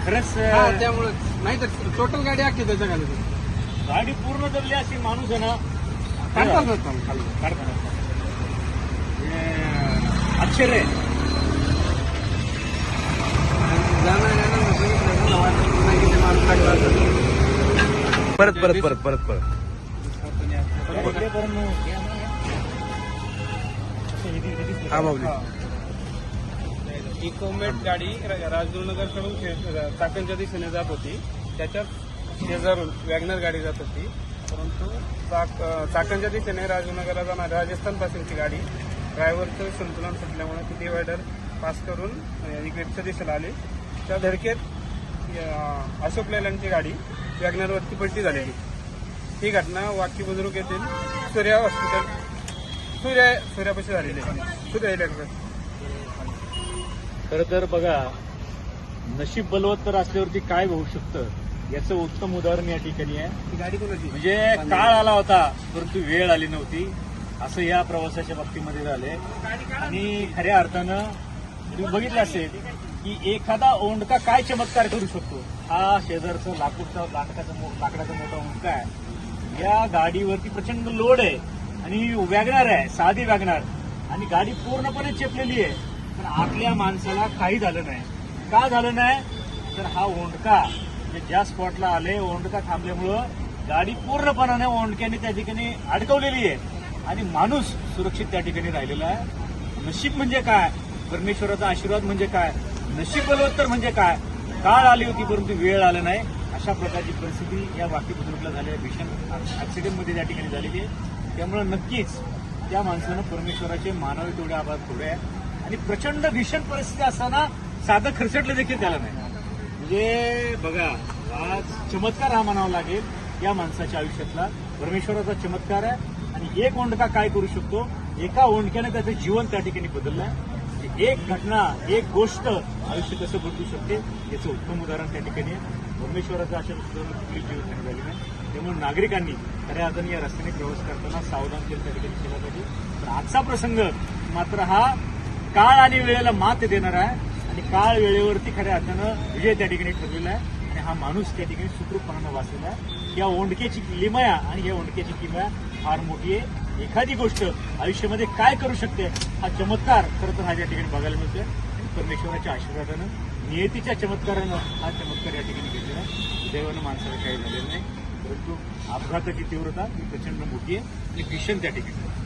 खरंच त्यामुळे नाही तर टोटल गाडी अख्खी त्याच्या खाली गाडी पूर्ण जमली अशी माणूस आहे ना काढताच नसतं खाली. काढताना आश्चर्य आहे. जाणार येणार बघितलं ना वाटत नाही की ते माणूस टाकलं असेल. परत परत परत परत परत हा माऊली इकोमेट गाडी राजगुरुनगरकडून चाकणच्या दिशेने जात होती. त्याच्यात शेजारून वॅगनर गाडी जात होती. परंतु चाकणच्या दिशेने राजगुरुनगरला जाणारी राजस्थान पासूनची गाडी ड्रायव्हरचं संतुलन सुटल्यामुळे ती डिवायडर पास करून इकडच्या दिशेला आली. त्या धडकेत अशोक लेलँडची गाडी वॅगनरवरती पलटी झालेली. ही घटना वाकी बुद्रुक येथील सूर्या हॉस्पिटल सूर्यापाशी झालेली आहे. सूर्या इलेक्ट्रिक. खरं तर बघा, नशीब बलवत्तर असल्यावरती काय होऊ शकतं याचं उत्तम उदाहरण या ठिकाणी आहे. ही गाडी कोणाची? म्हणजे काळ आला होता परंतु वेळ आली नव्हती, असं या प्रवासाच्या बाबतीमध्ये झालंय. आणि खऱ्या अर्थानं तुम्ही बघितलं असेल की एखादा ओंडका काय चमत्कार करू शकतो. हा शेजारचं लाकडाचा मोठा ओंडका आहे. या गाडीवरती प्रचंड लोड आहे आणि वॅगनार आहे, साधी वॅगनार, आणि गाडी पूर्णपणे चेपलेली आहे. पण आपल्या माणसाला काही झालं नाही. का झालं नाही तर हा ओंडका म्हणजे ज्या स्पॉटला आले, ओंडका थांबल्यामुळं गाडी पूर्णपणाने ओंडक्याने त्या ठिकाणी अडकवलेली आहे आणि माणूस सुरक्षित त्या ठिकाणी राहिलेला आहे. नशीब म्हणजे काय, परमेश्वराचा आशीर्वाद म्हणजे काय, नशीब बलवत्तर म्हणजे काय. काळ आली होती परंतु वेळ आला नाही. अशा प्रकारची परिस्थिती या वाकी बुद्रुकला झालेल्या भीषण ऍक्सिडेंटमध्ये त्या ठिकाणी झालेली आहे. त्यामुळे नक्कीच त्या माणसानं परमेश्वराचे मानवी तेवढे आभार थोडे आहे. आणि प्रचंड भीषण परिस्थिती असताना साधं खरचटलं देखील त्याला नाही. म्हणजे बघा, आज चमत्कार हा म्हणावा लागेल या माणसाच्या आयुष्यातला. परमेश्वराचा चमत्कार आहे. आणि एक ओंडका काय करू शकतो, एका ओंडक्याने त्याचं जीवन त्या ठिकाणी बदललंय. एक घटना, एक गोष्ट आयुष्य कसं बदलू शकते याचं उत्तम उदाहरण त्या ठिकाणी आहे. परमेश्वराचं अशा कुठली जीवन झाली नाही. त्यामुळे नागरिकांनी खऱ्या अर्थाने या रस्त्याने प्रवास करताना सावधानतेने त्या ठिकाणी केला पाहिजे. तर आजचा प्रसंग मात्र हा काळ आणि वेळेला मात देणार आहे आणि काळ वेळेवरती खऱ्या अर्थानं विजय त्या ठिकाणी ठरलेला आहे. आणि हा माणूस त्या ठिकाणी सुखरूपपणानं वाचलेला आहे. या ओंडक्याची लिमया आणि या ओंडक्याची किमया फार मोठी आहे. एखादी गोष्ट आयुष्यामध्ये काय करू शकते हा चमत्कार खरं तर हा या ठिकाणी बघायला मिळतोय. आणि परमेश्वराच्या आशीर्वादानं, नियतीच्या चमत्कारानं हा चमत्कार या ठिकाणी घेतलेला आहे. दैवानं माणसाला काही झालेलं नाही, परंतु अपघाताची तीव्रता ही प्रचंड मोठी आहे आणि भीषण त्या ठिकाणी.